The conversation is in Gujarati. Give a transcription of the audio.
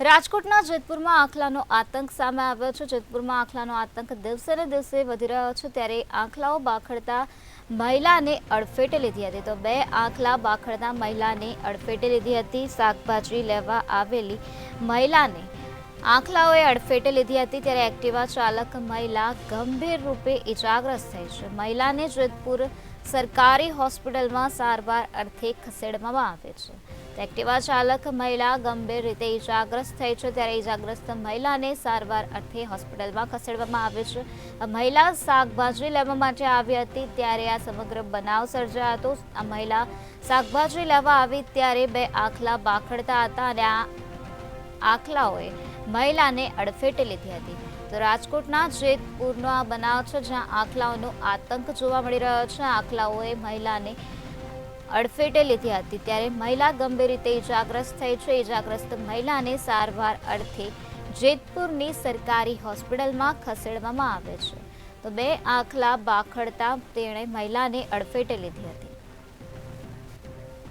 રાજકોટના જેતપુરમાં આખલાનો આતંક સામે આવ્યો છે। જેતપુરમાં આખલાનો આતંક દિવસે ને દિવસે વધી રહ્યો છે, ત્યારે આખલાઓ બાખડતા મહિલાને અડફેટે લીધી હતી। તો બે આખલા બાખડતા મહિલાને અડફેટે લીધી હતી। શાકભાજી લેવા આવેલી મહિલાને આખલાઓએ અડફેટે લીધી હતી, ત્યારે એક્ટિવા ચાલક મહિલા ગંભીર રૂપે ઇજાગ્રસ્ત થઈ છે। મહિલાને જેતપુર સરકારી હોસ્પિટલમાં સારવાર અર્થે ખસેડવામાં આવે છે। એક્ટિવા ચાલક મહિલા ગંભીર રીતે ઇજાગ્રસ્ત થઈ છે, ત્યારે ઇજાગ્રસ્ત મહિલાને સારવાર અર્થે હોસ્પિટલમાં ખસેડવામાં આવે છે। મહિલા શાકભાજી લેવા માટે આવી હતી, ત્યારે આ સમગ્ર બનાવ સર્જાયો હતો। આ મહિલા શાકભાજી લેવા આવી ત્યારે બે આખલા બાખડતા હતા અને આ આખલાઓએ મહિલાને અડફેટે લીધી હતી। તો રાજકોટના જેતપુરનો આ બનાવ છે, જ્યાં આખલાઓનો આતંક જોવા મળી રહ્યો છે। આખલાઓએ મહિલાને અડફેટે લીધી હતી, ત્યારે મહિલા ગંભીર રીતે ઇજાગ્રસ્ત થઈ છે। ઇજાગ્રસ્ત મહિલાને સારવાર અર્થે જેતપુરની સરકારી હોસ્પિટલમાં ખસેડવામાં આવે છે। તો બે આખલા બાખડતા તેણે મહિલાને અડફેટે લીધી હતી।